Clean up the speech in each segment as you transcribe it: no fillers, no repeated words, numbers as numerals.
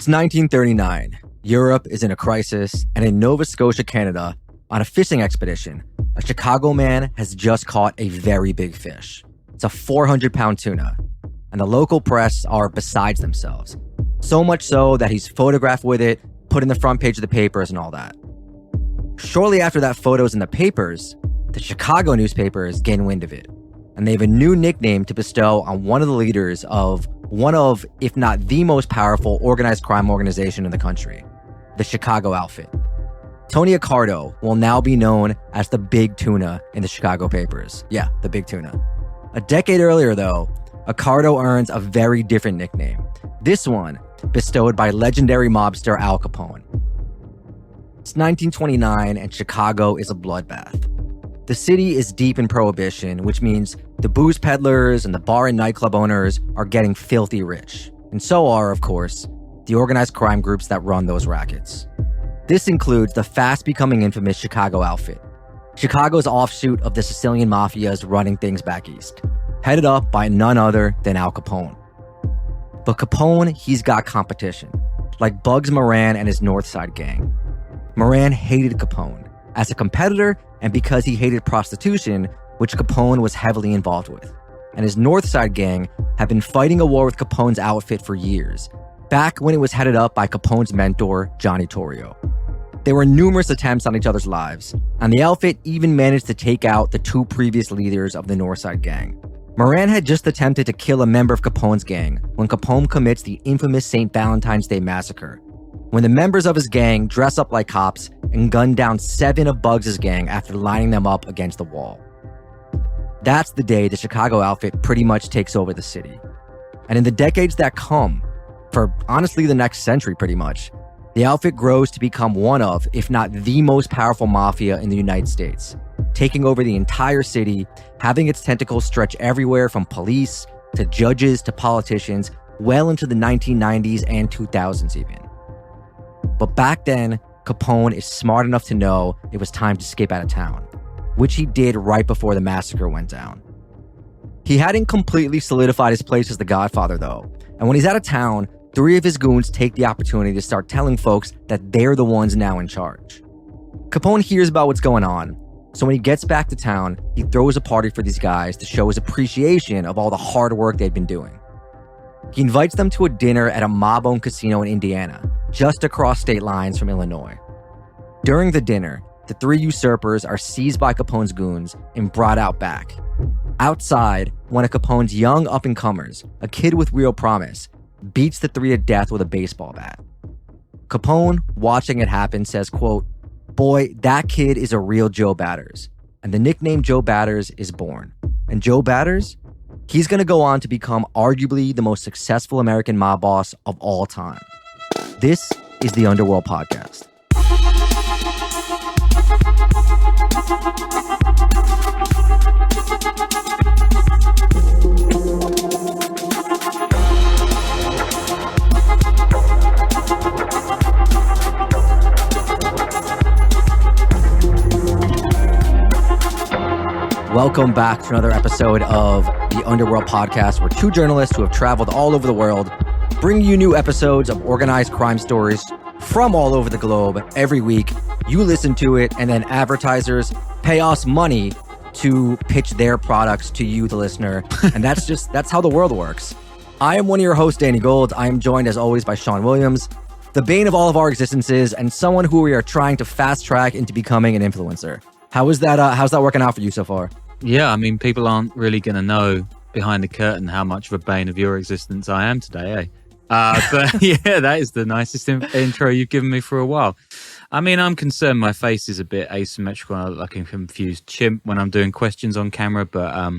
It's 1939. Europe is in a crisis, and in Nova Scotia, Canada, on a fishing expedition, a Chicago man has just caught a very big fish. It's a 400-pound tuna, and the local press are besides themselves. So much so that he's photographed with it, put in the front page of the papers and all that. Shortly after that photo's in the papers, the Chicago newspapers gain wind of it, and they have a new nickname to bestow on one of the leaders of one of, if not the most powerful organized crime organization in the country, the Chicago Outfit. Tony Accardo will now be known as the Big Tuna in the Chicago papers. Yeah, the Big Tuna. A decade earlier, though, Accardo earns a very different nickname. This one bestowed by legendary mobster Al Capone. It's 1929 and Chicago is a bloodbath. The city is deep in prohibition, which means the booze peddlers and the bar and nightclub owners are getting filthy rich. And so are, of course, the organized crime groups that run those rackets. This includes the fast-becoming infamous Chicago Outfit, Chicago's offshoot of the Sicilian mafias running things back east, headed up by none other than Al Capone. But Capone, he's got competition, like Bugs Moran and his North Side gang. Moran hated Capone as a competitor and because he hated prostitution, which Capone was heavily involved with. And his North Side gang had been fighting a war with Capone's outfit for years, back when it was headed up by Capone's mentor, Johnny Torrio. There were numerous attempts on each other's lives, and the outfit even managed to take out the two previous leaders of the North Side gang. Moran had just attempted to kill a member of Capone's gang when Capone commits the infamous St. Valentine's Day massacre, when the members of his gang dress up like cops and gun down 7 of Bugs' gang after lining them up against the wall. That's the day the Chicago Outfit pretty much takes over the city. And in the decades that come, for honestly the next century pretty much, the outfit grows to become one of, if not the most powerful mafia in the United States, taking over the entire city, having its tentacles stretch everywhere from police to judges to politicians, well into the 1990s and 2000s even. But back then, Capone is smart enough to know it was time to escape out of town, which he did right before the massacre went down. He hadn't completely solidified his place as the Godfather, though, and when he's out of town, 3 of his goons take the opportunity to start telling folks that they're the ones now in charge. Capone hears about what's going on, so when he gets back to town, he throws a party for these guys to show his appreciation of all the hard work they'd been doing. He invites them to a dinner at a mob-owned casino in Indiana, just across state lines from Illinois. During the dinner, the 3 usurpers are seized by Capone's goons and brought out back. Outside, one of Capone's young up-and-comers, a kid with real promise, beats the 3 to death with a baseball bat. Capone, watching it happen, says, quote, "Boy, that kid is a real Joe Batters." And the nickname Joe Batters is born. And Joe Batters, he's going to go on to become arguably the most successful American mob boss of all time. This is the Underworld Podcast. Welcome back to another episode of the Underworld Podcast, where 2 journalists who have traveled all over the world bring you new episodes of organized crime stories from all over the globe every week. You listen to it, and then advertisers pay us money to pitch their products to you, the listener. And that's how the world works. I am one of your hosts, Danny Gold. I am joined, as always, by Sean Williams, the bane of all of our existences, and someone who we are trying to fast track into becoming an influencer. How's that working out for you so far? Yeah, I mean, people aren't really going to know behind the curtain how much of a bane of your existence I am today, eh? But yeah, that is the nicest intro you've given me for a while. I mean, I'm concerned my face is a bit asymmetrical. I look like a confused chimp when I'm doing questions on camera, but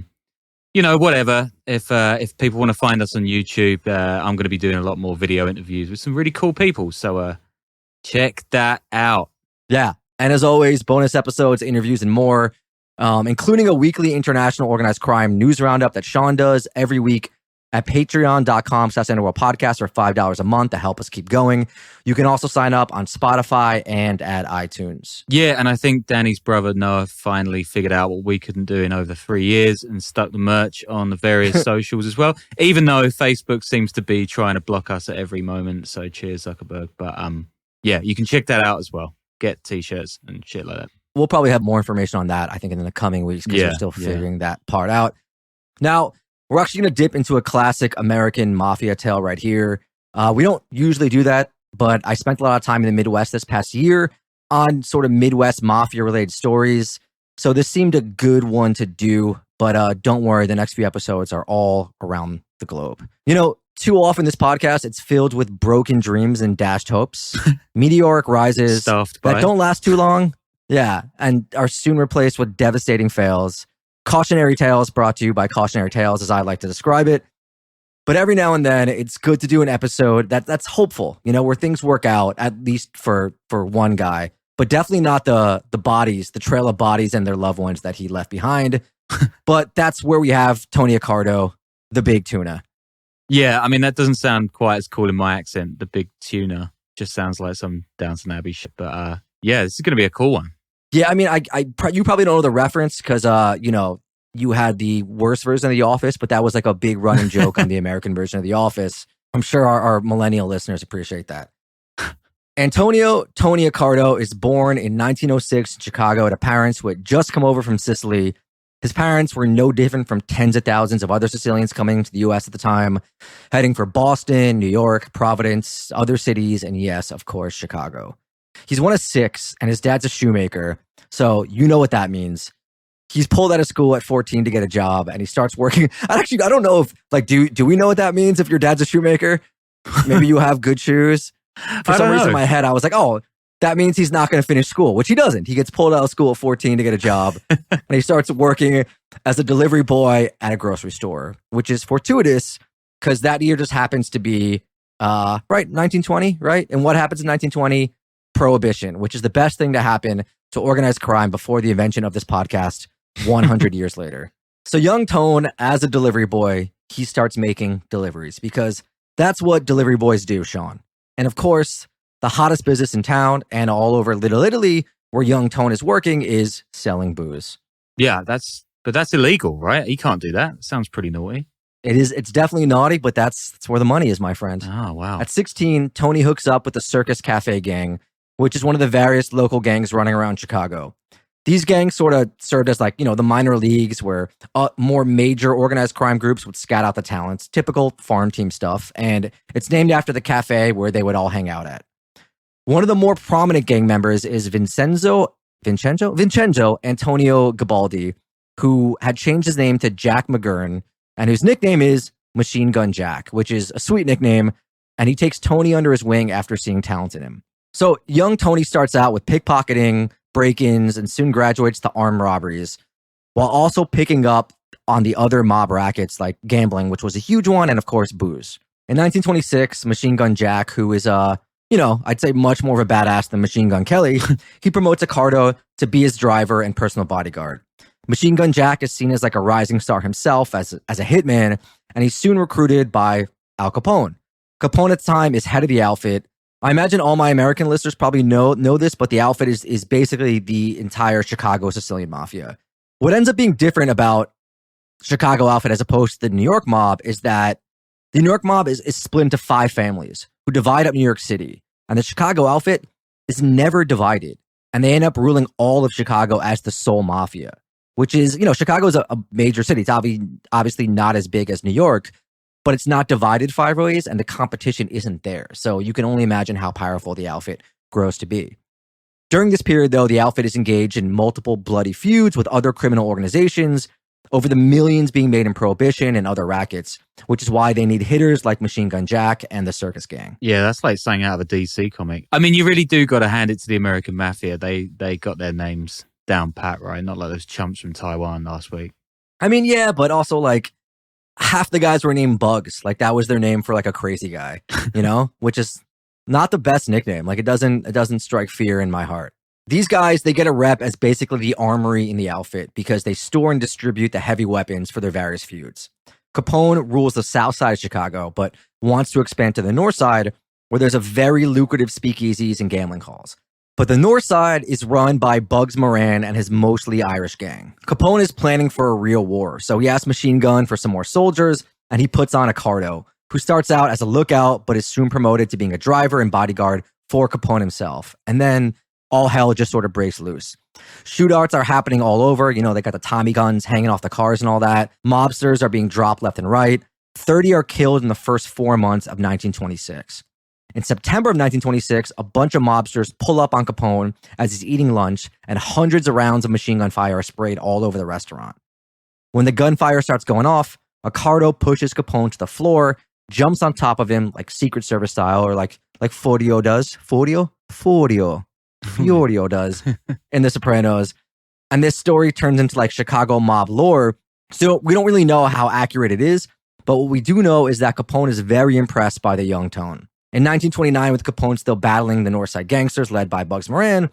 whatever. If people want to find us on YouTube, I'm going to be doing a lot more video interviews with some really cool people. So check that out. Yeah. And as always, bonus episodes, interviews, and more, including a weekly international organized crime news roundup that Sean does every week. at patreon.com/Underworld Podcast for $5 a month to help us keep going. You can also sign up on Spotify and at iTunes. Yeah, and I think Danny's brother Noah finally figured out what we couldn't do in over 3 years and stuck the merch on the various socials as well, even though Facebook seems to be trying to block us at every moment. So cheers, Zuckerberg. But yeah, you can check that out as well. Get t-shirts and shit like that. We'll probably have more information on that, I think, in the coming weeks because we're still figuring that part out. Now, we're actually going to dip into a classic American Mafia tale right here. We don't usually do that, but I spent a lot of time in the Midwest this past year on sort of Midwest Mafia-related stories. So this seemed a good one to do, but don't worry, the next few episodes are all around the globe. You know, too often this podcast, it's filled with broken dreams and dashed hopes, meteoric rises that don't last too long. Yeah, and are soon replaced with devastating fails. Cautionary tales brought to you by Cautionary Tales, as I like to describe it. But every now and then, it's good to do an episode that's hopeful, you know, where things work out, at least for one guy. But definitely not the bodies, the trail of bodies and their loved ones that he left behind. But that's where we have Tony Accardo, the Big Tuna. Yeah, I mean, that doesn't sound quite as cool in my accent, the Big Tuna. Just sounds like some Downton Abbey shit. But yeah, this is going to be a cool one. Yeah, I mean, you probably don't know the reference because, you know, you had the worst version of The Office, but that was like a big running joke on the American version of The Office. I'm sure our millennial listeners appreciate that. Antonio Tony Accardo is born in 1906 in Chicago to parents who had just come over from Sicily. His parents were no different from tens of thousands of other Sicilians coming to the U.S. at the time, heading for Boston, New York, Providence, other cities, and yes, of course, Chicago. He's one of 6, and his dad's a shoemaker, so you know what that means. He's pulled out of school at 14 to get a job, and he starts working. I don't know if, like, do we know what that means if your dad's a shoemaker? Maybe you have good shoes. For some reason in my head, I was like, oh, that means he's not going to finish school, which he doesn't. He gets pulled out of school at 14 to get a job, and he starts working as a delivery boy at a grocery store, which is fortuitous because that year just happens to be, 1920, right? And what happens in 1920? Prohibition, which is the best thing to happen to organized crime before the invention of this podcast 100 years later. So young Tone, as a delivery boy, he starts making deliveries because that's what delivery boys do, Sean. And of course, the hottest business in town and all over Little Italy, where young Tone is working, is selling booze. Yeah, that's illegal, right? He can't do that. Sounds pretty naughty. It's definitely naughty, but that's where the money is, my friend. Oh, wow. At 16, Tony hooks up with the Circus Cafe gang, which is one of the various local gangs running around Chicago. These gangs sort of served as like, you know, the minor leagues where more major organized crime groups would scout out the talents, typical farm team stuff. And it's named after the cafe where they would all hang out at. One of the more prominent gang members is Vincenzo Antonio Gabaldi, who had changed his name to Jack McGurn, and whose nickname is Machine Gun Jack, which is a sweet nickname. And he takes Tony under his wing after seeing talent in him. So young Tony starts out with pickpocketing, break-ins, and soon graduates to armed robberies, while also picking up on the other mob rackets like gambling, which was a huge one, and of course, booze. In 1926, Machine Gun Jack, who is, I'd say much more of a badass than Machine Gun Kelly, he promotes Accardo to be his driver and personal bodyguard. Machine Gun Jack is seen as like a rising star himself as a hitman, and he's soon recruited by Al Capone. Capone at the time is head of the outfit. I imagine all my American listeners probably know this, but the outfit is basically the entire Chicago Sicilian Mafia. What ends up being different about Chicago outfit as opposed to the New York mob is that the New York mob is split into 5 families who divide up New York City. And the Chicago outfit is never divided. And they end up ruling all of Chicago as the sole mafia, which is, Chicago is a major city. It's obviously not as big as New York, but it's not divided 5 ways, and the competition isn't there. So you can only imagine how powerful the outfit grows to be. During this period, though, the outfit is engaged in multiple bloody feuds with other criminal organizations over the millions being made in prohibition and other rackets, which is why they need hitters like Machine Gun Jack and the Circus Gang. Yeah, that's like something out of a DC comic. I mean, you really do got to hand it to the American Mafia. They got their names down pat, right? Not like those chumps from Taiwan last week. I mean, yeah, but also like half the guys were named Bugs. Like that was their name for like a crazy guy, which is not the best nickname. Like it doesn't strike fear in my heart. These guys, they get a rep as basically the armory in the outfit because they store and distribute the heavy weapons for their various feuds. Capone rules the south side of Chicago, but wants to expand to the north side, where there's a very lucrative speakeasies and gambling halls. But the north side is run by Bugs Moran and his mostly Irish gang. Capone is planning for a real war, so he asks Machine Gun for some more soldiers, and he puts on Accardo, who starts out as a lookout, but is soon promoted to being a driver and bodyguard for Capone himself. And then all hell just sort of breaks loose. Shootouts are happening all over. They got the Tommy guns hanging off the cars and all that. Mobsters are being dropped left and right. 30 are killed in the first 4 months of 1926. In September of 1926, a bunch of mobsters pull up on Capone as he's eating lunch, and hundreds of rounds of machine gun fire are sprayed all over the restaurant. When the gunfire starts going off, Accardo pushes Capone to the floor, jumps on top of him like Secret Service style, or like Fordio does. Fordio does in The Sopranos. And this story turns into like Chicago mob lore. So we don't really know how accurate it is, but what we do know is that Capone is very impressed by the young tone. In 1929, with Capone still battling the Northside gangsters led by Bugs Moran.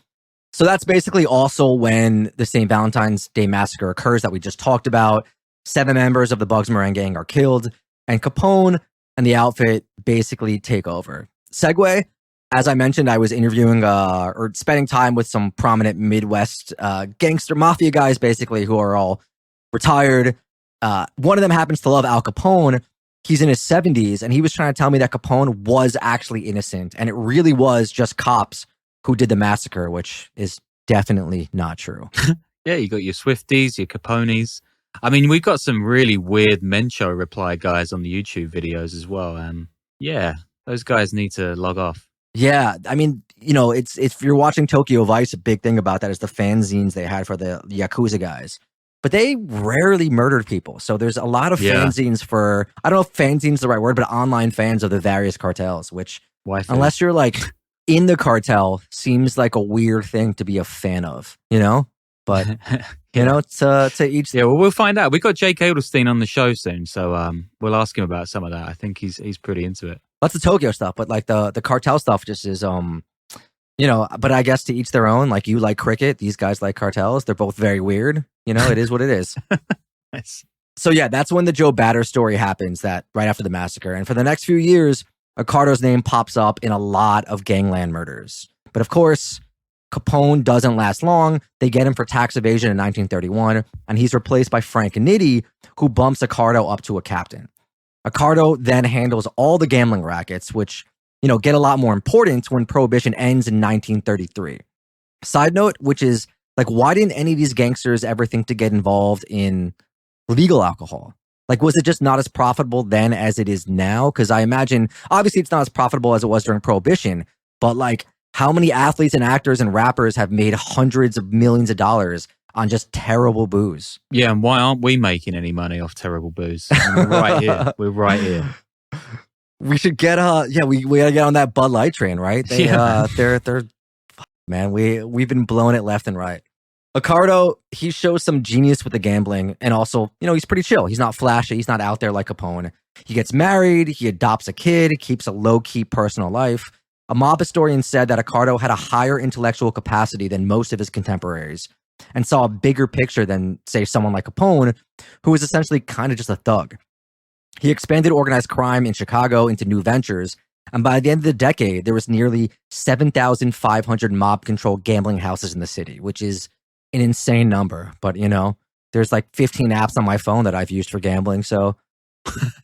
So that's basically also when the St. Valentine's Day massacre occurs that we just talked about. 7 members of the Bugs Moran gang are killed, and Capone and the outfit basically take over. Segue, as I mentioned, I was interviewing or spending time with some prominent Midwest gangster mafia guys, basically, who are all retired. One of them happens to love Al Capone. He's in his 70s, and he was trying to tell me that Capone was actually innocent, and it really was just cops who did the massacre, which is definitely not true. Yeah, you got your Swifties, your Capones. I mean, we've got some really weird Mencho reply guys on the YouTube videos as well. Yeah, those guys need to log off. Yeah, I mean, it's if you're watching Tokyo Vice, a big thing about that is the fanzines they had for the Yakuza guys. But they rarely murdered people. So there's a lot of fanzines for, I don't know if fanzines is the right word, but online fans of the various cartels, which, unless you're like in the cartel, seems like a weird thing to be a fan of, But, to each... Yeah, well, we'll find out. We've got Jake Edelstein on the show soon, so we'll ask him about some of that. I think he's pretty into it. That's the Tokyo stuff, but like the cartel stuff just is, but I guess to each their own. Like, you like cricket, these guys like cartels. They're both very weird. It is what it is. Nice. So yeah, that's when the Joe Batter story happens, that right after the massacre. And for the next few years, Accardo's name pops up in a lot of gangland murders. But of course, Capone doesn't last long. They get him for tax evasion in 1931, and he's replaced by Frank Nitti, who bumps Accardo up to a captain. Accardo then handles all the gambling rackets, which, get a lot more important when Prohibition ends in 1933. Side note, which is, like, why didn't any of these gangsters ever think to get involved in legal alcohol? Like, was it just not as profitable then as it is now? Because I imagine, obviously, it's not as profitable as it was during Prohibition, but, like, how many athletes and actors and rappers have made hundreds of millions of dollars on just terrible booze? Yeah, and why aren't we making any money off terrible booze? We're right here. We're right here. We should get we gotta get on that Bud Light train, right? They're man, we've been blowing it left and right. Accardo, he shows some genius with the gambling, and also, he's pretty chill. He's not flashy. He's not out there like Capone. He gets married. He adopts a kid. He keeps a low-key personal life. A mob historian said that Accardo had a higher intellectual capacity than most of his contemporaries, and saw a bigger picture than, say, someone like Capone, who was essentially kind of just a thug. He expanded organized crime in Chicago into new ventures, and by the end of the decade, there was nearly 7,500 mob-controlled gambling houses in the city, which is an insane number. But, there's like 15 apps on my phone that I've used for gambling, so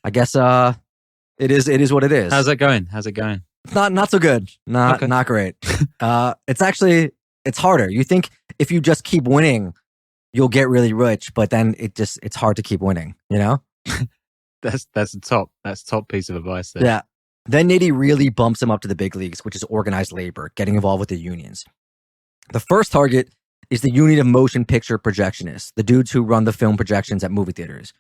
I guess it is what it is. How's it going? It's not so good. Not great. It's harder. You think if you just keep winning, you'll get really rich, but then it's hard to keep winning, That's the top piece of advice there. Yeah. Then Nitti really bumps him up to the big leagues, which is organized labor, getting involved with the unions. The first target is the Union of Motion Picture Projectionists, the dudes who run the film projections at movie theaters.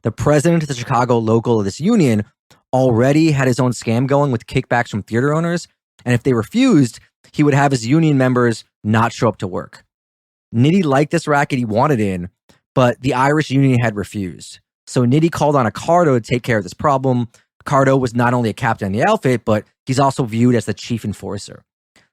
The president of the Chicago local of this union already had his own scam going with kickbacks from theater owners, and if they refused, he would have his union members not show up to work. Nitti liked this racket he wanted in, but the Irish union had refused. So Nitti called on Accardo to take care of this problem. Accardo was not only a captain in the outfit, but he's also viewed as the chief enforcer.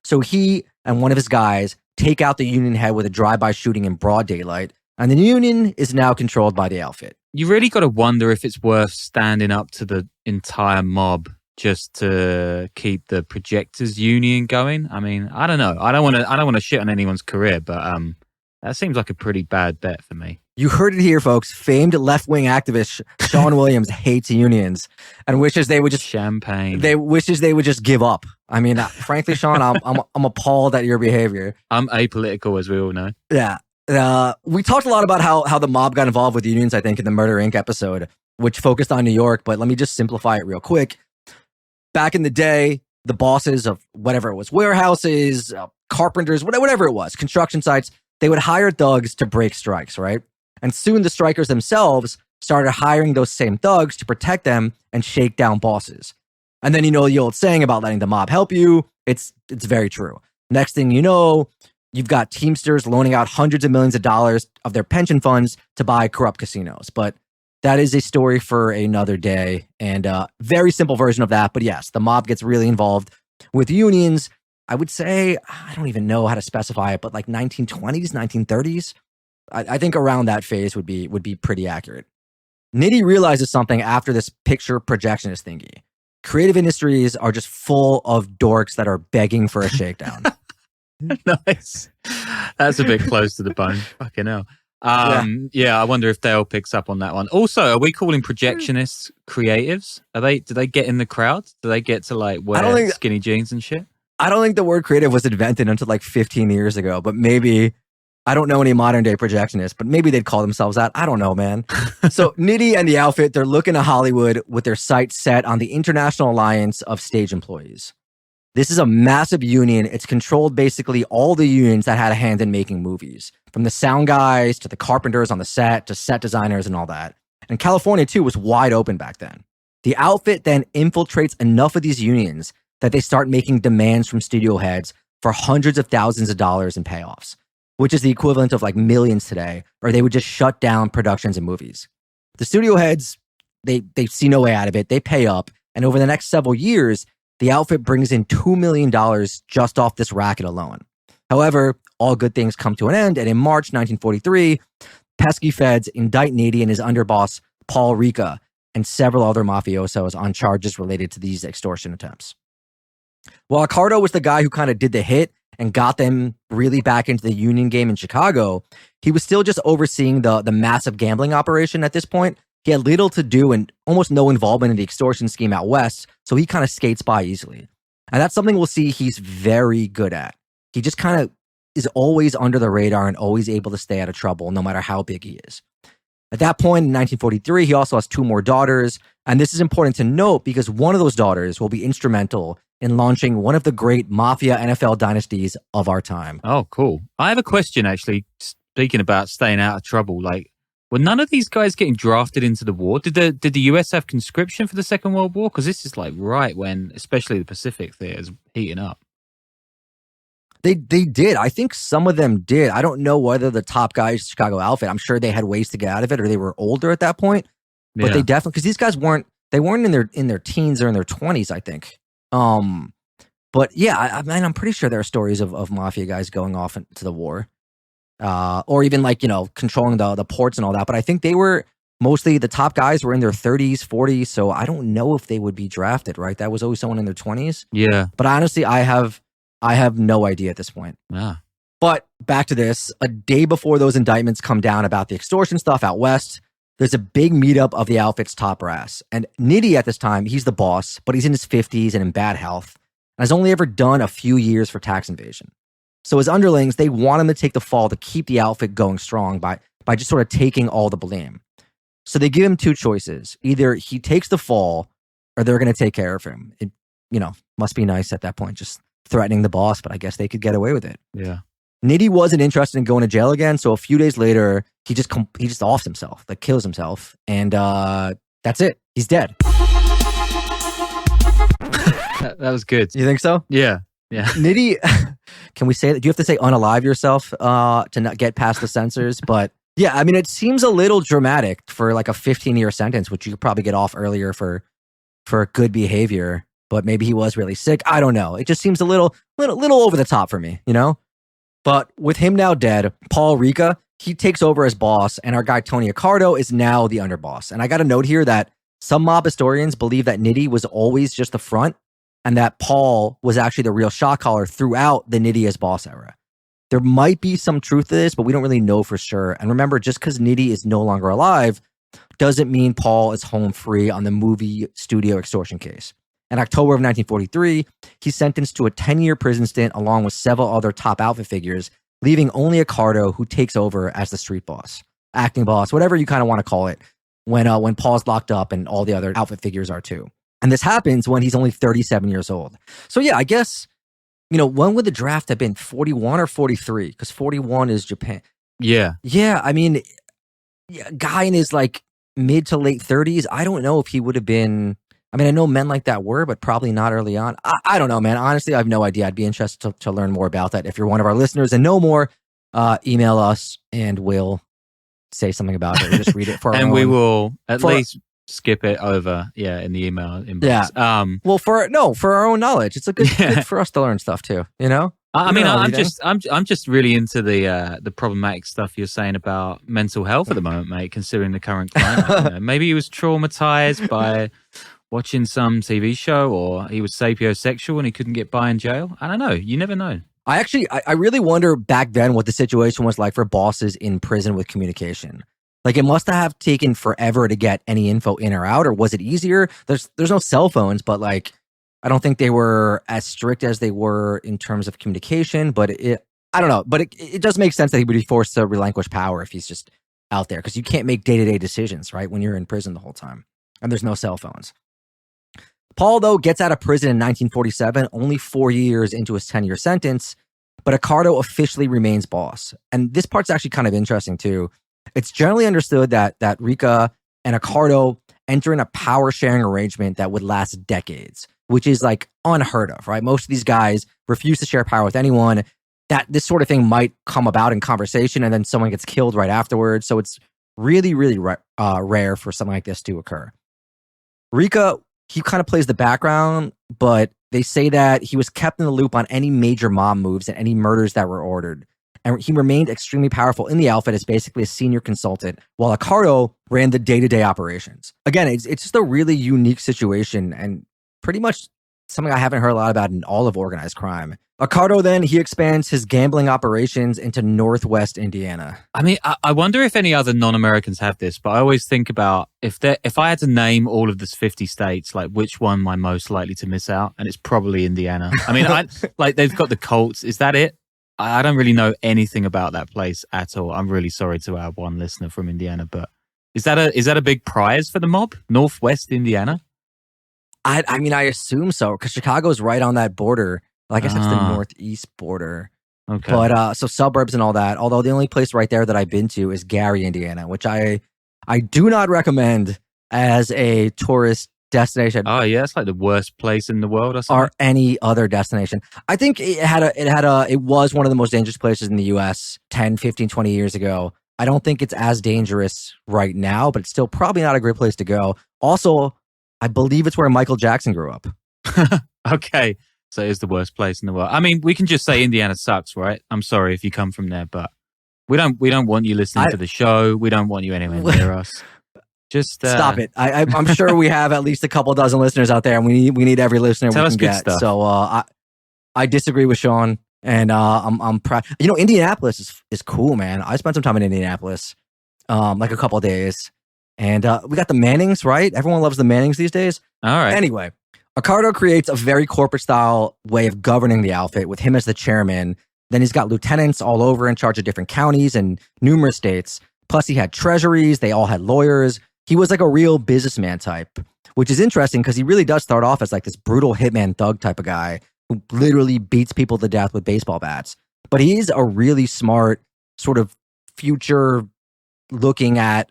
So he and one of his guys take out the union head with a drive-by shooting in broad daylight, and the union is now controlled by the outfit. you really got to wonder if it's worth standing up to the entire mob just to keep the projectors union going. I mean, I don't know. I don't want to shit on anyone's career, but that seems like a pretty bad bet for me. You heard it here, folks. Famed left-wing activist Sean Williams hates unions and wishes they would just champagne. Wishes they would just give up. I mean, frankly, Sean, I'm appalled at your behavior. I'm apolitical, as we all know. Yeah. We talked a lot about how the mob got involved with unions, I think, in the Murder Inc. episode, which focused on New York. But let me just simplify it real quick. Back in the day, the bosses of whatever it was, warehouses, carpenters, whatever it was, construction sites, they would hire thugs to break strikes, right? And soon the strikers themselves started hiring those same thugs to protect them and shake down bosses. And then, you know, the old saying about letting the mob help you, it's very true. Next thing you know, you've got Teamsters loaning out hundreds of millions of dollars of their pension funds to buy corrupt casinos. But that is a story for another day, and very simple version of that. But yes, the mob gets really involved with unions. I would say, I don't even know how to specify it, but like 1920s, 1930s. I think around that phase would be pretty accurate. Nitty realizes something after this picture projectionist thingy. Creative industries are just full of dorks that are begging for a shakedown. Nice. That's a bit close to the bone. Fucking hell. Yeah, I wonder if Dale picks up on that one. Also, are we calling projectionists creatives? Do they get in the crowd? Do they get to like wear skinny jeans and shit? I don't think the word creative was invented until like 15 years ago, but maybe, I don't know any modern day projectionists, but maybe they'd call themselves that. I don't know, man. So Nitty and the outfit, they're looking to Hollywood with their sights set on the International Alliance of Stage Employees. This is a massive union. It's controlled basically all the unions that had a hand in making movies, from the sound guys to the carpenters on the set to set designers and all that. And California, too, was wide open back then. The outfit then infiltrates enough of these unions that they start making demands from studio heads for hundreds of thousands of dollars in payoffs, which is the equivalent of like millions today, or they would just shut down productions and movies. The studio heads, they see no way out of it. They pay up. And over the next several years, the outfit brings in $2 million just off this racket alone. However, all good things come to an end. And in March 1943, pesky feds indict Nitty and his underboss, Paul Ricca, and several other mafiosos on charges related to these extortion attempts. While Accardo was the guy who kind of did the hit and got them really back into the union game in Chicago, he was still just overseeing the massive gambling operation at this point. He had little to do and almost no involvement in the extortion scheme out west, so he kind of skates by easily. And that's something we'll see he's very good at. He just kind of is always under the radar and always able to stay out of trouble, no matter how big he is. At that point in 1943, he also has 2 more daughters, and this is important to note because one of those daughters will be instrumental in launching one of the great Mafia NFL dynasties of our time. Oh, cool. I have a question, actually, speaking about staying out of trouble. Like, were none of these guys getting drafted into the war? Did the US have conscription for the Second World War? Because this is like right when, especially the Pacific theater is heating up. They did. I think some of them did. I don't know whether the top guys, Chicago outfit, I'm sure they had ways to get out of it or they were older at that point. But they definitely, because these guys weren't in their teens or in their 20s, I think. But yeah, I mean, I'm pretty sure there are stories of mafia guys going off into the war. Or even like, you know, controlling the ports and all that. But I think they were mostly, the top guys were in their 30s, 40s. So I don't know if they would be drafted, right? That was always someone in their 20s. Yeah. But honestly, I have no idea at this point. Yeah. But back to this, a day before those indictments come down about the extortion stuff out west, there's a big meetup of the outfit's top brass. And Nitty at this time, he's the boss, but he's in his 50s and in bad health, and has only ever done a few years for tax evasion. So his underlings, they want him to take the fall to keep the outfit going strong by just sort of taking all the blame. So they give him 2 choices. Either he takes the fall or they're going to take care of him. It, you know, must be nice at that point, just threatening the boss, but I guess they could get away with it. Yeah. Nitty wasn't interested in going to jail again, so a few days later, he just offs himself, like kills himself, and that's it. He's dead. That was good. You think so? Yeah. Nitty, can we say that? Do you have to say unalive yourself to not get past the censors? But yeah, I mean, it seems a little dramatic for like a 15-year sentence, which you could probably get off earlier for good behavior. But maybe he was really sick. I don't know. It just seems a little over the top for me, you know? But with him now dead, Paul Ricca, he takes over as boss, and our guy Tony Accardo is now the underboss. And I got a note here that some mob historians believe that Nitty was always just the front, and that Paul was actually the real shot caller throughout the Nitty as boss era. There might be some truth to this, but we don't really know for sure. And remember, just because Nitty is no longer alive doesn't mean Paul is home free on the movie studio extortion case. In October of 1943, he's sentenced to a 10-year prison stint along with several other top outfit figures, leaving only Accardo, who takes over as the street boss, acting boss, whatever you kind of want to call it, when Paul's locked up and all the other outfit figures are too. And this happens when he's only 37 years old. So yeah, I guess, when would the draft have been? 41 or 43? Because 41 is Japan. Yeah. Yeah, I mean, guy in his like mid to late 30s, I don't know if he would have been... I mean, I know men like that were, but probably not early on. I don't know, man. Honestly, I have no idea. I'd be interested to learn more about that. If you're one of our listeners and know more, email us and we'll say something about it or just read it for our and own. We will at least skip it over, in the email inbox. Yeah. Well, for our own knowledge. It's a good for us to learn stuff too, I mean, I'm just really into the problematic stuff you're saying about mental health at the moment, mate, considering the current climate. Maybe he was traumatized by watching some TV show, or he was sapiosexual and he couldn't get by in jail. I don't know. You never know. I really wonder back then what the situation was like for bosses in prison with communication. Like, it must have taken forever to get any info in or out, or was it easier? There's no cell phones, but like, I don't think they were as strict as they were in terms of communication, but I don't know. But it does make sense that he would be forced to relinquish power if he's just out there, because you can't make day-to-day decisions, right, when you're in prison the whole time and there's no cell phones. Paul, though, gets out of prison in 1947, only 4 years into his 10-year sentence, but Accardo officially remains boss. And this part's actually kind of interesting, too. It's generally understood that Rica and Accardo enter in a power-sharing arrangement that would last decades, which is, like, unheard of, right? Most of these guys refuse to share power with anyone. That this sort of thing might come about in conversation, and then someone gets killed right afterwards. So it's really, really rare for something like this to occur. Rica, he kind of plays the background, but they say that he was kept in the loop on any major mob moves and any murders that were ordered. And he remained extremely powerful in the outfit as basically a senior consultant, while Accardo ran the day-to-day operations. Again, it's just a really unique situation, and pretty much something I haven't heard a lot about in all of organized crime. Accardo, then, he expands his gambling operations into Northwest Indiana. I mean, I wonder if any other non-Americans have this, but I always think about if I had to name all of the 50 states, like which one am I most likely to miss out? And it's probably Indiana. I mean, like they've got the Colts. Is that it? I don't really know anything about that place at all. I'm really sorry to our one listener from Indiana, but is that a big prize for the mob? Northwest Indiana? I mean, I assume so, because Chicago's right on that border. Well, I guess it's the northeast border. Okay. But so suburbs and all that. Although the only place right there that I've been to is Gary, Indiana, which I do not recommend as a tourist destination. Oh yeah, it's like the worst place in the world or something. Or any other destination. I think it was one of the most dangerous places in the US 10, 15, 20 years ago. I don't think it's as dangerous right now, but it's still probably not a great place to go. Also, I believe it's where Michael Jackson grew up. Okay. So it is the worst place in the world. I mean, we can just say Indiana sucks, right? I'm sorry if you come from there, but we don't want you listening to the show. We don't want you anywhere near us. Just stop it. I'm sure we have at least a couple dozen listeners out there, and we need every listener we can get. Stuff. So I disagree with Sean, and I'm proud. Indianapolis is cool, man. I spent some time in Indianapolis, like a couple of days, and we got the Mannings, right? Everyone loves the Mannings these days. All right. Anyway. Accardo creates a very corporate-style way of governing the outfit with him as the chairman. Then he's got lieutenants all over in charge of different counties and numerous states. Plus, he had treasuries. They all had lawyers. He was like a real businessman type, which is interesting because he really does start off as like this brutal hitman thug type of guy who literally beats people to death with baseball bats. But he is a really smart, sort of future-looking at,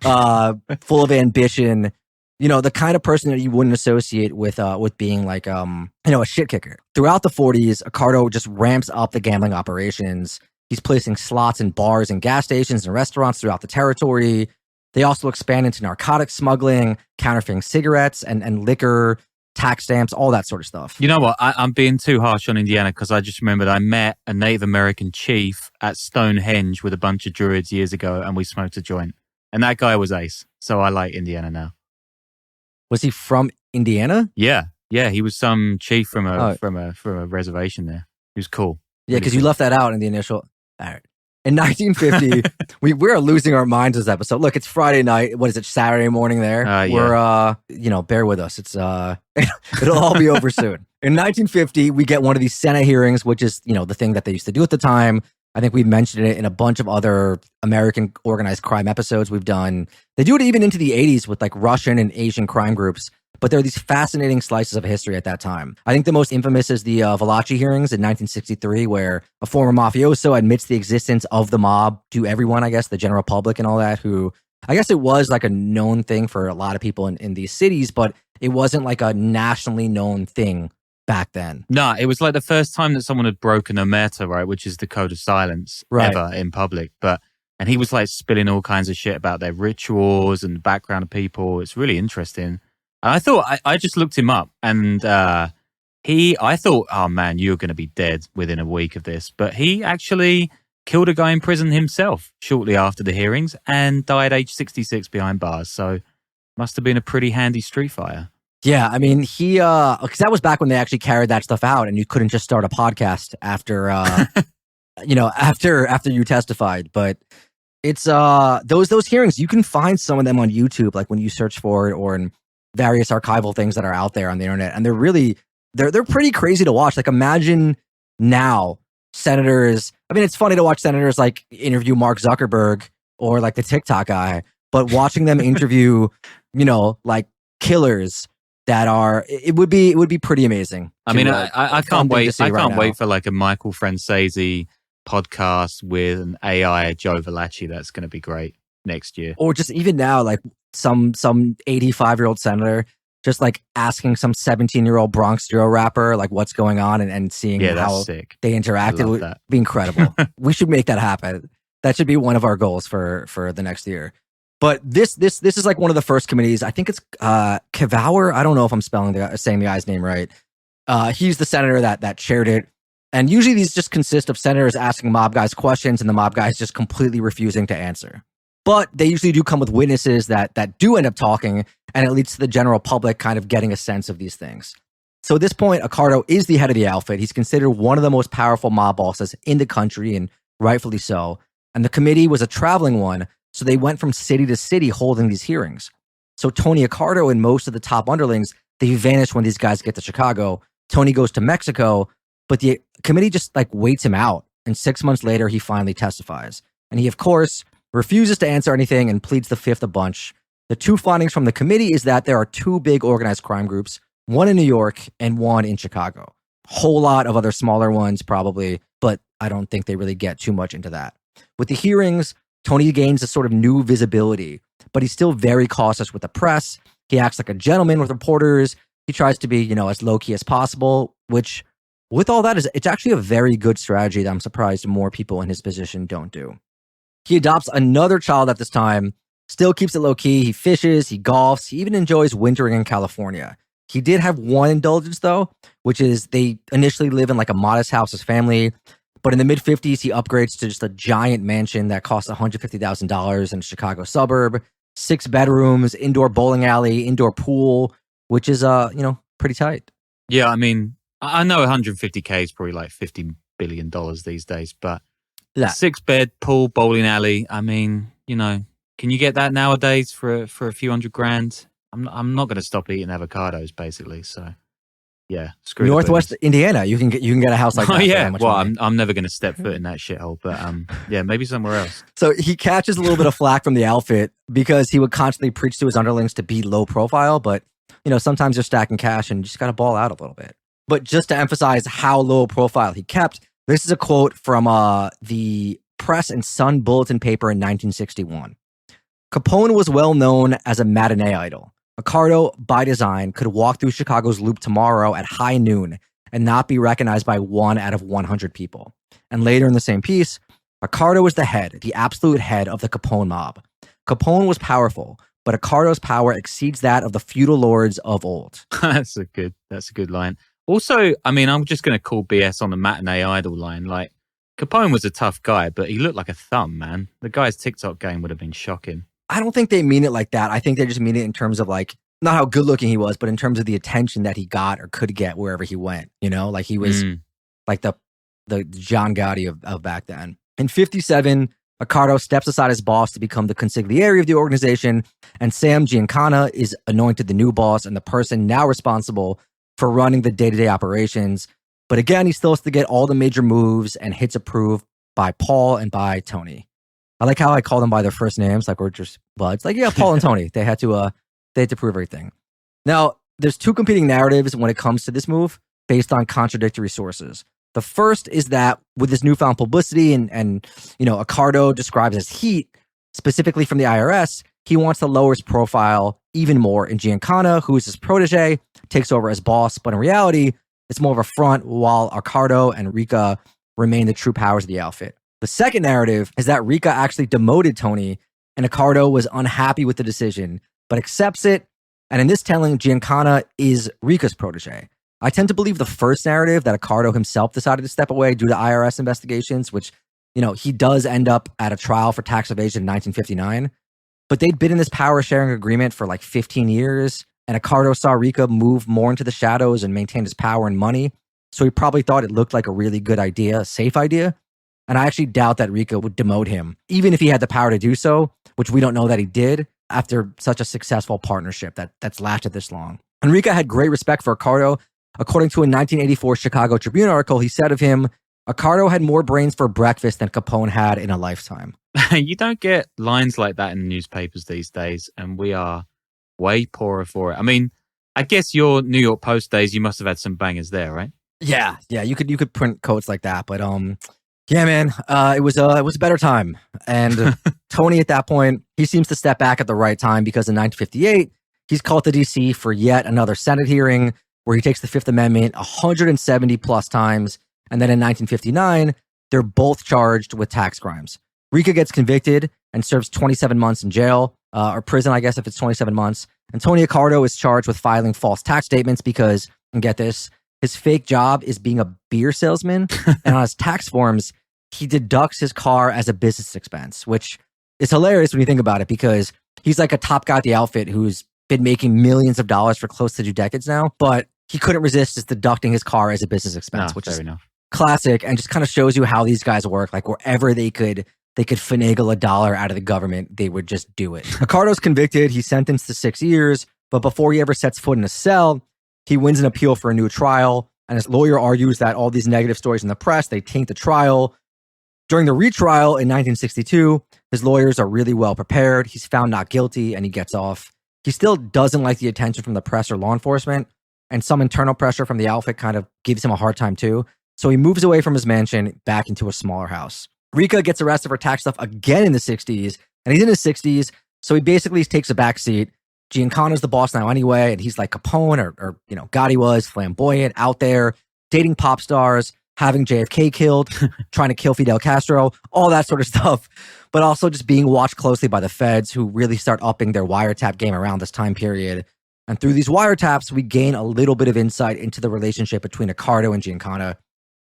full of ambition, the kind of person that you wouldn't associate with being like, a shit kicker. Throughout the 40s, Accardo just ramps up the gambling operations. He's placing slots in bars and gas stations and restaurants throughout the territory. They also expand into narcotics smuggling, counterfeiting cigarettes and liquor. tax stamps, all that sort of stuff. You know what? I'm being too harsh on Indiana because I just remembered I met a Native American chief at Stonehenge with a bunch of druids years ago, and we smoked a joint. And that guy was ace. So I like Indiana now. Was he from Indiana? Yeah. He was some chief from a reservation there. He was cool. Yeah, because you left that out in the initial. All right. In 1950, we're losing our minds this episode. Look, it's Friday night. What is it? Saturday morning there. Yeah. We're, bear with us. It's it'll all be over soon. In 1950, we get one of these Senate hearings, which is, the thing that they used to do at the time. I think we've mentioned it in a bunch of other American organized crime episodes we've done. They do it even into the 80s with like Russian and Asian crime groups. But there are these fascinating slices of history at that time. I think the most infamous is the Valachi hearings in 1963, where a former mafioso admits the existence of the mob to everyone, I guess, the general public and all that, who I guess it was like a known thing for a lot of people in these cities, but it wasn't like a nationally known thing back then. No, it was like the first time that someone had broken omerta, right, which is the code of silence ever in public. And he was like spilling all kinds of shit about their rituals and the background of people. It's really interesting. I thought, I just looked him up and I thought, oh man, you're going to be dead within a week of this. But he actually killed a guy in prison himself shortly after the hearings and died age 66 behind bars. So must have been a pretty handy street fire. Yeah, I mean, he, because that was back when they actually carried that stuff out and you couldn't just start a podcast after, after you testified. But it's, those hearings, you can find some of them on YouTube, like when you search for it or in various archival things that are out there on the internet. And they're really, they're pretty crazy to watch. Like imagine now senators, I mean, it's funny to watch senators like interview Mark Zuckerberg or like the TikTok guy, but watching them interview, like killers that are, it would be pretty amazing. I mean, I can't wait. I can't wait for like a Michael Francese podcast with an AI Joe Valachi. That's going to be great next year. Or just even now, like some 85-year-old senator just like asking some 17-year-old Bronx Joe rapper like what's going on and seeing how sick. They interacted would be incredible. We should make that happen. That should be one of our goals for the next year. But this is like one of the first committees. I think it's Kavauer. I don't know if I'm saying the guy's name right. He's the senator that chaired it. And usually these just consist of senators asking mob guys questions and the mob guys just completely refusing to answer. But they usually do come with witnesses that do end up talking, and it leads to the general public kind of getting a sense of these things. So at this point, Accardo is the head of the outfit. He's considered one of the most powerful mob bosses in the country, and rightfully so. And the committee was a traveling one, so they went from city to city holding these hearings. So Tony Accardo and most of the top underlings, they vanish when these guys get to Chicago. Tony goes to Mexico, but the committee just like waits him out. And 6 months later, he finally testifies. And he, of course, refuses to answer anything and pleads the fifth a bunch. The two findings from the committee is that there are two big organized crime groups, one in New York and one in Chicago. Whole lot of other smaller ones probably, but I don't think they really get too much into that. With the hearings, Tony gains a sort of new visibility, but he's still very cautious with the press. He acts like a gentleman with reporters. He tries to be, as low-key as possible, which with all that it's actually a very good strategy that I'm surprised more people in his position don't do. He adopts another child at this time, still keeps it low-key. He fishes, he golfs, he even enjoys wintering in California. He did have one indulgence, though, which is they initially live in like a modest house as family, but in the mid-50s, he upgrades to just a giant mansion that costs $150,000 in a Chicago suburb, 6 bedrooms, indoor bowling alley, indoor pool, which is, pretty tight. Yeah, I mean, I know 150K is probably like $50 billion these days, but 6-bed pool, bowling alley. I mean, can you get that nowadays for a few $100,000? I'm not going to stop eating avocados, basically. So, yeah, screw Northwest Indiana. You can get a house like that. Oh yeah, well, I'm never going to step foot in that shithole, but yeah, maybe somewhere else. So he catches a little bit of flack from the outfit because he would constantly preach to his underlings to be low profile, but sometimes you're stacking cash and you just got to ball out a little bit. But just to emphasize how low profile he kept, this is a quote from the Press and Sun Bulletin paper in 1961. Capone was well known as a matinee idol. Accardo, by design, could walk through Chicago's Loop tomorrow at high noon and not be recognized by 1 out of 100 people. And later in the same piece, Accardo was the absolute head of the Capone mob. Capone was powerful, but Accardo's power exceeds that of the feudal lords of old. That's a good line. Also, I mean, I'm just going to call BS on the matinee idol line. Like, Capone was a tough guy, but he looked like a thumb, man. The guy's TikTok game would have been shocking. I don't think they mean it like that. I think they just mean it in terms of like, not how good looking he was, but in terms of the attention that he got or could get wherever he went. You know, like he was like the John Gotti of back then. In 57, Accardo steps aside his boss to become the consigliere of the organization, and Sam Giancana is anointed the new boss and the person now responsible for running the day-to-day operations. But again, he still has to get all the major moves and hits approved by Paul and by Tony. I like how I call them by their first names, like we're just buds. Like, yeah, Paul and Tony. They had to prove everything. Now, there's two competing narratives when it comes to this move based on contradictory sources. The first is that with this newfound publicity and Accardo describes as heat, specifically from the IRS, he wants to lower his profile even more, and Giancana, who is his protege, takes over as boss. But in reality, it's more of a front, while Accardo and Rica remain the true powers of the outfit. The second narrative is that Rica actually demoted Tony, and Accardo was unhappy with the decision, but accepts it. And in this telling, Giancana is Rica's protege. I tend to believe the first narrative, that Accardo himself decided to step away due to IRS investigations, which, he does end up at a trial for tax evasion in 1959. But they'd been in this power sharing agreement for like 15 years, and Accardo saw Rica move more into the shadows and maintain his power and money. So he probably thought it looked like a really good idea, a safe idea. And I actually doubt that Rica would demote him, even if he had the power to do so, which we don't know that he did after such a successful partnership that's lasted this long. And Rica had great respect for Accardo. According to a 1984 Chicago Tribune article, he said of him, Accardo had more brains for breakfast than Capone had in a lifetime. You don't get lines like that in the newspapers these days, and we are way poorer for it. I mean, I guess your New York Post days, you must have had some bangers there, right? Yeah, you could print quotes like that, but yeah, man, it was a better time. And Tony, at that point, he seems to step back at the right time, because in 1958, he's called to DC for yet another Senate hearing where he takes the Fifth Amendment 170 plus times. And then in 1959, they're both charged with tax crimes. Rica gets convicted and serves 27 months in jail, or prison, I guess, if it's 27 months. And Tony Accardo is charged with filing false tax statements because, and get this, his fake job is being a beer salesman. And on his tax forms, he deducts his car as a business expense, which is hilarious when you think about it, because he's like a top guy at the outfit who's been making millions of dollars for close to 2 decades now. But he couldn't resist just deducting his car as a business expense, which is classic, and just kind of shows you how these guys work. Like, wherever they could finagle $1 out of the government, they would just do it. Accardo's convicted. He's sentenced to 6 years, but before he ever sets foot in a cell, he wins an appeal for a new trial. And his lawyer argues that all these negative stories in the press, they taint the trial. During the retrial in 1962, his lawyers are really well prepared. He's found not guilty and he gets off. He still doesn't like the attention from the press or law enforcement, and some internal pressure from the outfit kind of gives him a hard time too. So he moves away from his mansion back into a smaller house. Rica gets arrested for tax stuff again in the 60s, and he's in his 60s, so he basically takes a back seat. Giancana's the boss now anyway, and he's like Capone or Gotti was, flamboyant, out there, dating pop stars, having JFK killed, trying to kill Fidel Castro, all that sort of stuff, but also just being watched closely by the feds, who really start upping their wiretap game around this time period. And through these wiretaps, we gain a little bit of insight into the relationship between Accardo and Giancana.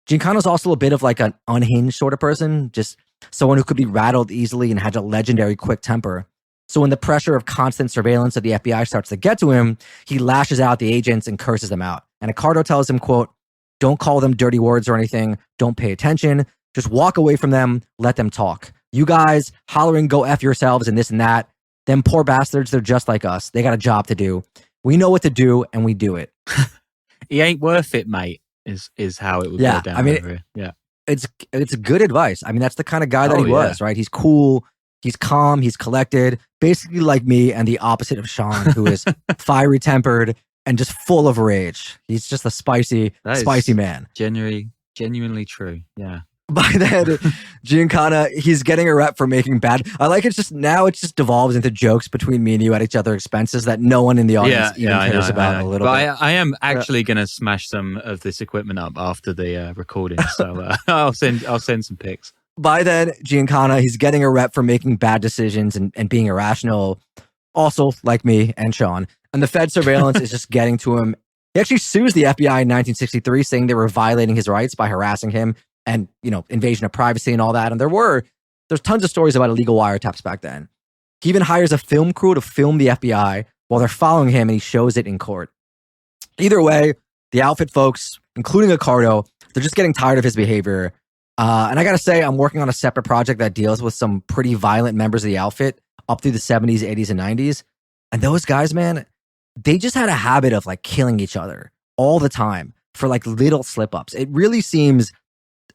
Giancana's also a bit of like an unhinged sort of person, just someone who could be rattled easily and had a legendary quick temper. So when the pressure of constant surveillance of the FBI starts to get to him, he lashes out at the agents and curses them out. And Accardo tells him, quote, "Don't call them dirty words or anything. Don't pay attention. Just walk away from them. Let them talk. You guys hollering, go F yourselves and this and that. Them poor bastards, they're just like us. They got a job to do. We know what to do, and we do it." He ain't worth it, mate, is how it would go down. I mean, over here. Yeah. It's good advice. I mean, that's the kind of guy that he was, right? He's cool, he's calm, he's collected, basically like me, and the opposite of Sean, who is fiery tempered and just full of rage. He's just a spicy man. Genuinely true. Yeah. By then, Giancana, he's getting a rep for making bad. I like it now it just devolves into jokes between me and you at each other's expenses that no one in the audience cares about a little bit. I am actually going to smash some of this equipment up after the recording, so I'll send some pics. By then, Giancana, he's getting a rep for making bad decisions and being irrational. also like me and Sean. And the Fed surveillance is just getting to him. He actually sues the FBI in 1963, saying they were violating his rights by harassing him and, invasion of privacy and all that. And there's tons of stories about illegal wiretaps back then. He even hires a film crew to film the FBI while they're following him, and he shows it in court. Either way, the outfit folks, including Accardo, they're just getting tired of his behavior. And I got to say, I'm working on a separate project that deals with some pretty violent members of the outfit up through the 70s, 80s, and 90s. And those guys, man, they just had a habit of like killing each other all the time for like little slip-ups. It really seems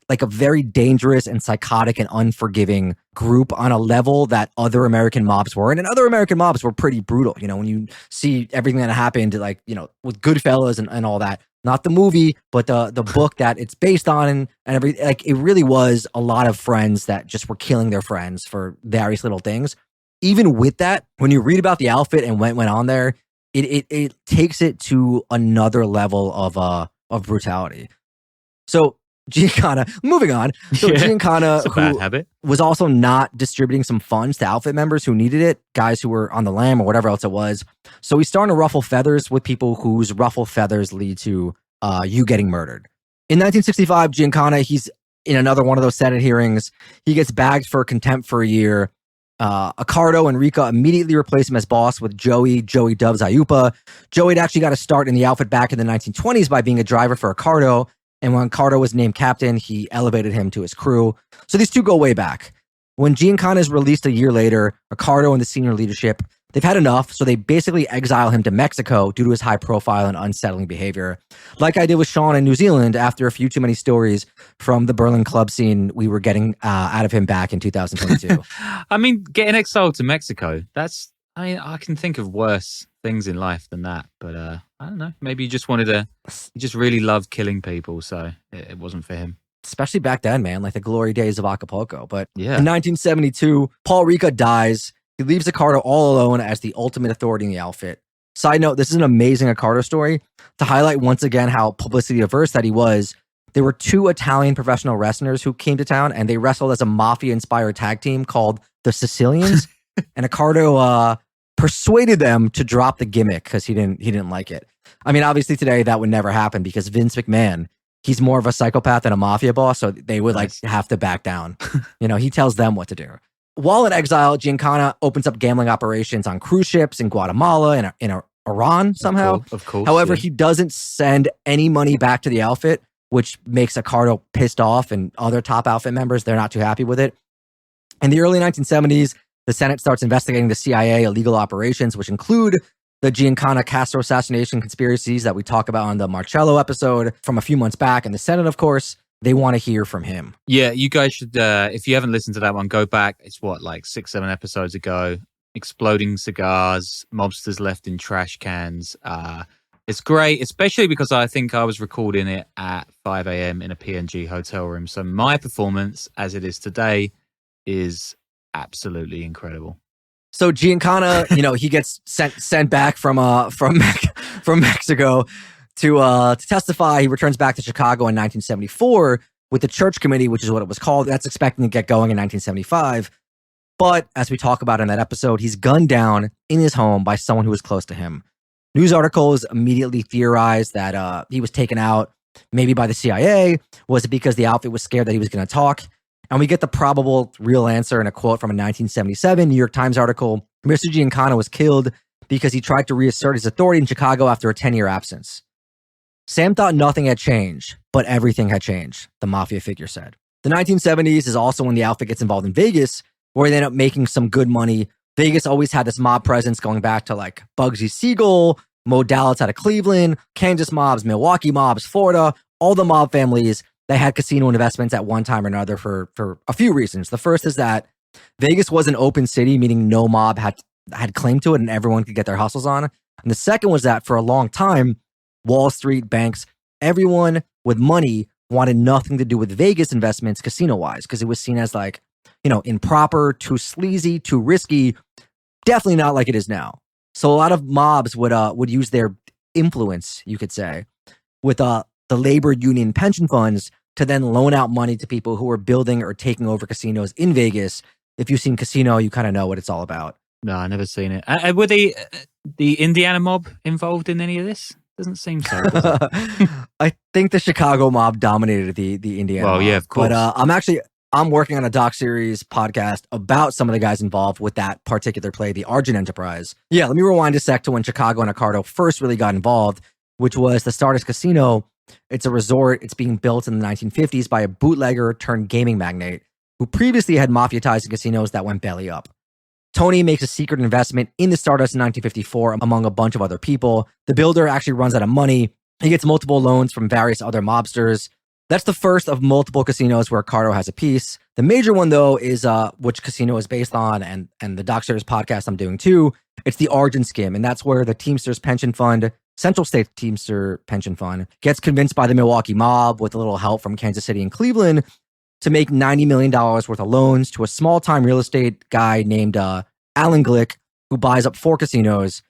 like a very dangerous and psychotic and unforgiving group on a level that other American mobs were. And other American mobs were pretty brutal. When you see everything that happened, like, with Goodfellas and all that, not the movie, but the book that it's based on and everything. Like, it really was a lot of friends that just were killing their friends for various little things. Even with that, when you read about the outfit and went on there, it takes it to another level of brutality. So Giancana, moving on. So Giancana, who was also not distributing some funds to outfit members who needed it, guys who were on the lam or whatever else it was. So he's starting to ruffle feathers with people whose ruffle feathers lead to you getting murdered. In 1965, Giancana, he's in another one of those Senate hearings. He gets bagged for contempt for a year. Accardo and Rica immediately replace him as boss with Joey dubs Ayupa. Joey had actually got a start in the outfit back in the 1920s by being a driver for Accardo. And when Accardo was named captain, he elevated him to his crew. So these two go way back. When Giancana is released a year later, Accardo and the senior leadership, they've had enough, so they basically exile him to Mexico due to his high profile and unsettling behavior. Like I did with Sean in New Zealand after a few too many stories from the Berlin club scene we were getting out of him back in 2022. I mean, getting exiled to Mexico, I can think of worse things in life than that, but I don't know. Maybe he just really loved killing people, so it wasn't for him. Especially back then, man, like the glory days of Acapulco. But yeah. In 1972, Paul Rica dies. He leaves Accardo all alone as the ultimate authority in the outfit. Side note, this is an amazing Accardo story. To highlight once again how publicity averse that he was, there were two Italian professional wrestlers who came to town, and they wrestled as a mafia-inspired tag team called the Sicilians. And Accardo persuaded them to drop the gimmick because he didn't like it. I mean, obviously today that would never happen because Vince McMahon, he's more of a psychopath than a mafia boss, so they would have to back down. He tells them what to do. While in exile, Giancana opens up gambling operations on cruise ships in Guatemala and in Iran somehow. Of course. However, he doesn't send any money back to the outfit, which makes Accardo pissed off, and other top outfit members, they're not too happy with it. In the early 1970s, the Senate starts investigating the CIA illegal operations, which include the Giancana Castro assassination conspiracies that we talk about on the Marcello episode from a few months back. And the Senate, of course, they want to hear from him. Yeah, you guys should, if you haven't listened to that one, go back. It's 6-7 episodes ago. Exploding cigars, mobsters left in trash cans. It's great, especially because I think I was recording it at 5 a.m. in a PNG hotel room. So my performance, as it is today, is absolutely incredible. So Giancana, he gets sent back from Mexico to testify. He returns back to Chicago in 1974 with the Church Committee, which is what it was called. That's expecting to get going in 1975. But as we talk about in that episode, he's gunned down in his home by someone who was close to him. News articles immediately theorized that he was taken out maybe by the CIA. Was it because the outfit was scared that he was going to talk? And we get the probable real answer in a quote from a 1977 New York Times article. Mr. Giancana was killed because he tried to reassert his authority in Chicago after a 10-year absence. Sam thought nothing had changed, but everything had changed, the mafia figure said. The 1970s is also when the outfit gets involved in Vegas, where they end up making some good money. Vegas always had this mob presence going back to like Bugsy Siegel, Mo Dallas out of Cleveland, Kansas mobs, Milwaukee mobs, Florida, all the mob families. They had casino investments at one time or another for a few reasons. The first is that Vegas was an open city, meaning no mob had claim to it and everyone could get their hustles on. And the second was that for a long time, Wall Street, banks, everyone with money wanted nothing to do with Vegas investments casino-wise because it was seen as like, improper, too sleazy, too risky, definitely not like it is now. So a lot of mobs would use their influence, you could say, with the labor union pension funds to then loan out money to people who are building or taking over casinos in Vegas. If you've seen Casino, you kind of know what it's all about. No, I never seen it. Were the Indiana mob involved in any of this? Doesn't seem so. Does it? I think the Chicago mob dominated the Indiana mob. Well, yeah, of course. But I'm working on a doc series podcast about some of the guys involved with that particular play, the Argent Enterprise. Yeah, let me rewind a sec to when Chicago and Accardo first really got involved, which was the Stardust Casino. It's a resort. It's being built in the 1950s by a bootlegger turned gaming magnate who previously had mafia ties to casinos that went belly up. Tony makes a secret investment in the Stardust in 1954 among a bunch of other people. The builder actually runs out of money. He gets multiple loans from various other mobsters. That's the first of multiple casinos where Accardo has a piece. The major one, though, is which casino is based on, and the Doc Series podcast I'm doing too. It's the Argent Skim, and that's where the Teamsters Pension Fund, Central State Teamster Pension Fund, gets convinced by the Milwaukee mob with a little help from Kansas City and Cleveland to make $90 million worth of loans to a small-time real estate guy named Alan Glick, who buys up 4 casinos,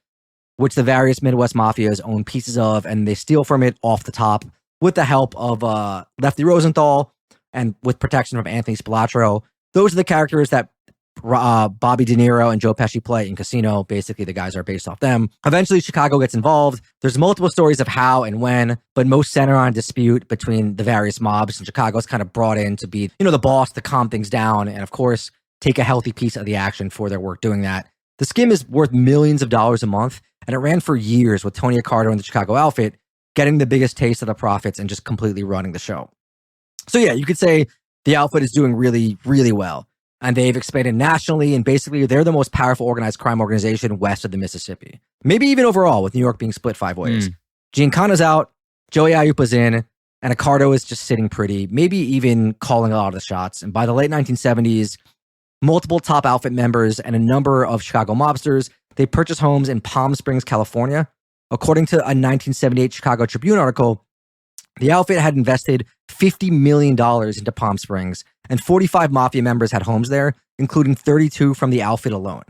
which the various Midwest mafias own pieces of, and they steal from it off the top with the help of Lefty Rosenthal and with protection from Anthony Spilatro. Those are the characters that Bobby De Niro and Joe Pesci play in Casino. Basically, the guys are based off them. Eventually, Chicago gets involved. There's multiple stories of how and when, but most center on a dispute between the various mobs, and Chicago's kind of brought in to be, the boss to calm things down, and of course, take a healthy piece of the action for their work doing that. The Skim is worth millions of dollars a month, and it ran for years with Tony Accardo and the Chicago outfit getting the biggest taste of the profits and just completely running the show. So yeah, you could say the outfit is doing really, really well. And they've expanded nationally, and basically they're the most powerful organized crime organization west of the Mississippi. Maybe even overall, with New York being split 5 ways. Giancana's out, Joey Aiuppa's in, and Accardo is just sitting pretty, maybe even calling a lot of the shots. And by the late 1970s, multiple top outfit members and a number of Chicago mobsters, they purchased homes in Palm Springs, California. According to a 1978 Chicago Tribune article, the outfit had invested $50 million into Palm Springs, and 45 mafia members had homes there, including 32 from the outfit alone.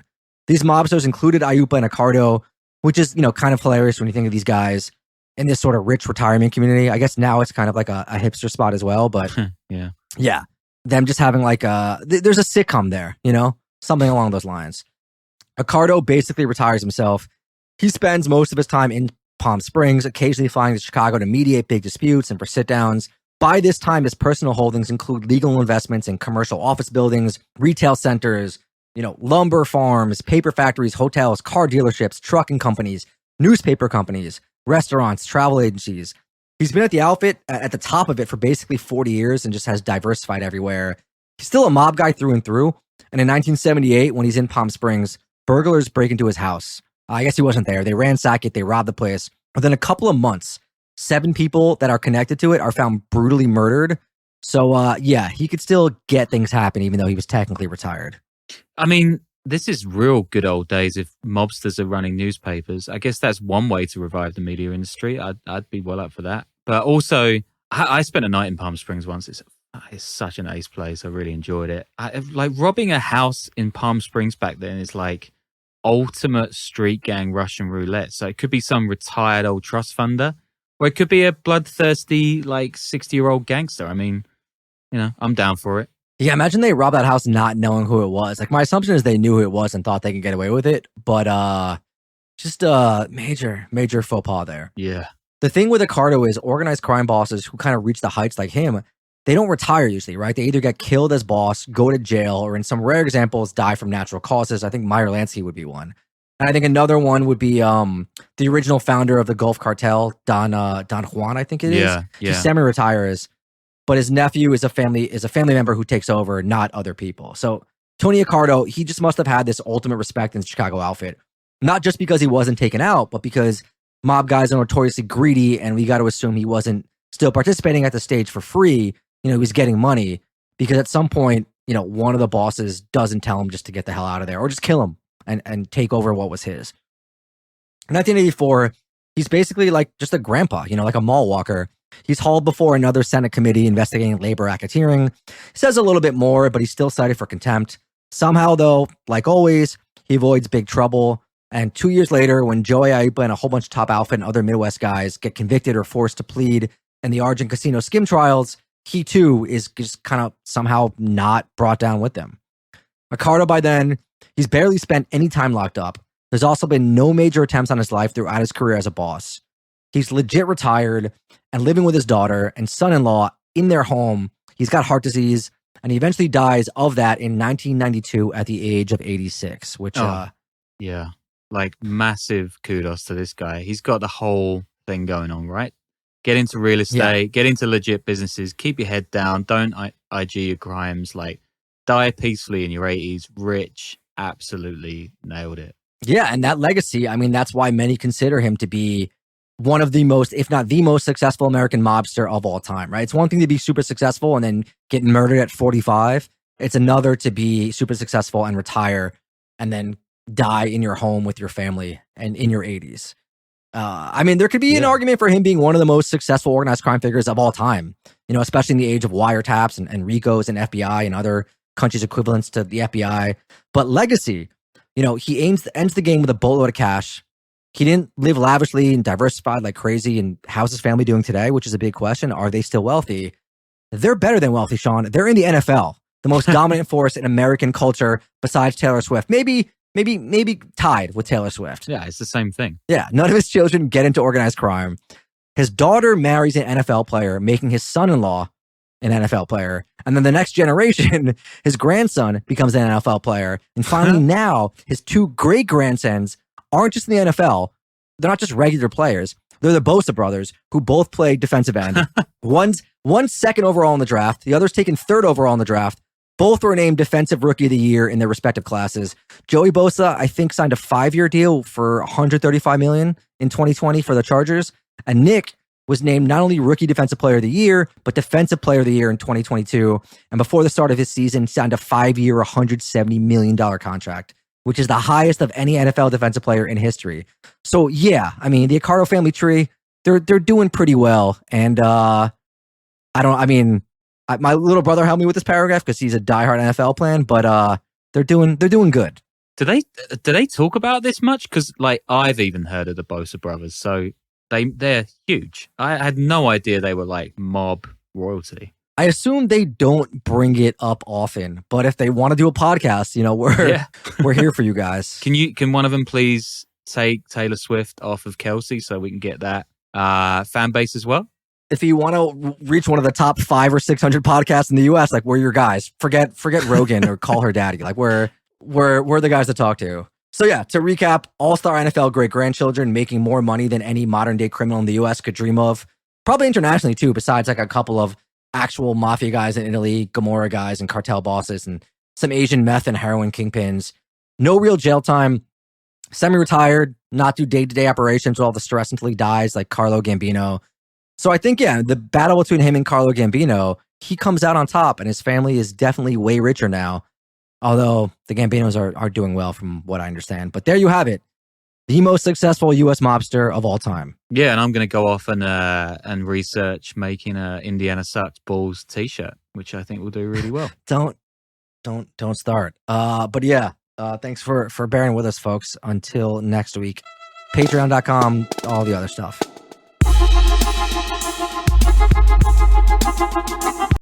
These mobsters included Aiuppa and Accardo, which is, kind of hilarious when you think of these guys in this sort of rich retirement community. I guess now it's kind of like a hipster spot as well, but yeah. Them just having there's a sitcom there, something along those lines. Accardo basically retires himself. He spends most of his time in Palm Springs, occasionally flying to Chicago to mediate big disputes and for sit-downs. By this time, his personal holdings include legal investments in commercial office buildings, retail centers, lumber farms, paper factories, hotels, car dealerships, trucking companies, newspaper companies, restaurants, travel agencies. He's been at the outfit at the top of it for basically 40 years and just has diversified everywhere. He's still a mob guy through and through. And in 1978, when he's in Palm Springs, burglars break into his house. I guess he wasn't there. They ransack it. They rob the place. Within a couple of months, 7 people that are connected to it are found brutally murdered. So, he could still get things happen, even though he was technically retired. I mean, this is real good old days if mobsters are running newspapers. I guess that's one way to revive the media industry. I'd be well up for that. But also, I spent a night in Palm Springs once. It's such an ace place. I really enjoyed it. Robbing a house in Palm Springs back then is like ultimate street gang Russian roulette. So it could be some retired old trust funder, or it could be a bloodthirsty 60-year-old gangster. I mean, I'm down for it. Yeah, imagine they robbed that house not knowing who it was. My assumption is they knew who it was and thought they could get away with it, but just a major faux pas there. Yeah. The thing with Accardo is organized crime bosses who kind of reach the heights like him, they don't retire usually, right? They either get killed as boss, go to jail, or in some rare examples, die from natural causes. I think Meyer Lansky would be one. And I think another one would be the original founder of the Gulf Cartel, Don Juan, I think it is. Yeah. He semi-retires, but his nephew is a family member who takes over, not other people. So Tony Accardo, he just must have had this ultimate respect in the Chicago outfit, not just because he wasn't taken out, but because mob guys are notoriously greedy, and we got to assume he wasn't still participating at the stage for free. He was getting money because at some point, one of the bosses doesn't tell him just to get the hell out of there or just kill him and take over what was his. In 1984, he's basically just a grandpa, like a mall walker. He's hauled before another Senate committee investigating labor racketeering. He says a little bit more, but he's still cited for contempt. Somehow, though, like always, he avoids big trouble. And 2 years later, when Joey Aiuppa and a whole bunch of top outfit and other Midwest guys get convicted or forced to plead in the Argent Casino Skim trials, he too is just kind of somehow not brought down with them. Accardo by then He's barely spent any time locked up. There's also been no major attempts on his life throughout his career as a boss. He's legit retired and living with his daughter and son-in-law in their home. He's got heart disease, and he eventually dies of that in 1992 at the age of 86, which... yeah, like massive kudos to this guy. He's got the whole thing going on, right? Get into real estate, get into legit businesses, keep your head down, don't IG your crimes, like die peacefully in your 80s, rich, absolutely nailed it. Yeah, and that legacy, I mean, that's why many consider him to be one of the most, if not the most successful American mobster of all time, right? It's one thing to be super successful and then get murdered at 45. It's another to be super successful and retire and then die in your home with your family and in your 80s. I mean, there could be an argument for him being one of the most successful organized crime figures of all time, you know, especially in the age of wiretaps and RICOs and FBI and other countries' equivalents to the FBI. But legacy, you know, he ends the game with a boatload of cash. He didn't live lavishly and diversified like crazy. And how's his family doing today? Which is a big question. Are they still wealthy? They're better than wealthy, Sean. They're in the NFL, the most dominant force in American culture besides Taylor Swift. Maybe tied with Taylor Swift. Yeah, it's the same thing. Yeah, none of his children get into organized crime. His daughter marries an NFL player, making his son-in-law an NFL player. And then the next generation, his grandson becomes an NFL player. And finally now, his two great-grandsons aren't just in the NFL. They're not just regular players. They're the Bosa brothers, who both play defensive end. One's second overall in the draft. The other's taken third overall in the draft. Both were named Defensive Rookie of the Year in their respective classes. Joey Bosa, I think, signed a 5-year deal for $135 million in 2020 for the Chargers. And Nick was named not only Rookie Defensive Player of the Year, but Defensive Player of the Year in 2022. And before the start of his season, signed a 5-year, $170 million contract, which is the highest of any NFL defensive player in history. So, yeah, I mean, the Accardo family tree, they're doing pretty well. And my little brother helped me with this paragraph because he's a diehard NFL fan, but they're doing good. Do they talk about this much? Because like I've even heard of the Bosa brothers, so they're huge. I had no idea they were like mob royalty. I assume they don't bring it up often, but if they want to do a podcast, you know, we're here for you guys. Can one of them please take Taylor Swift off of Kelsey so we can get that fan base as well? If you want to reach one of the top 500 or 600 podcasts in the US, like we're your guys. Forget Rogan or call her daddy. Like we're the guys to talk to. So yeah, to recap, all-star NFL great-grandchildren making more money than any modern-day criminal in the US could dream of. Probably internationally too, besides like a couple of actual mafia guys in Italy, Gomorrah guys and cartel bosses, and some Asian meth and heroin kingpins. No real jail time. Semi-retired, not do day-to-day operations with all the stress until he dies, like Carlo Gambino. So I think, yeah, the battle between him and Carlo Gambino, he comes out on top, and his family is definitely way richer now. Although the Gambinos are doing well from what I understand. But there you have it. The most successful U.S. mobster of all time. Yeah, and I'm going to go off and research making a Indiana Sucks Balls t-shirt, which I think will do really well. Don't start. But yeah, thanks for bearing with us, folks. Until next week. Patreon.com, all the other stuff.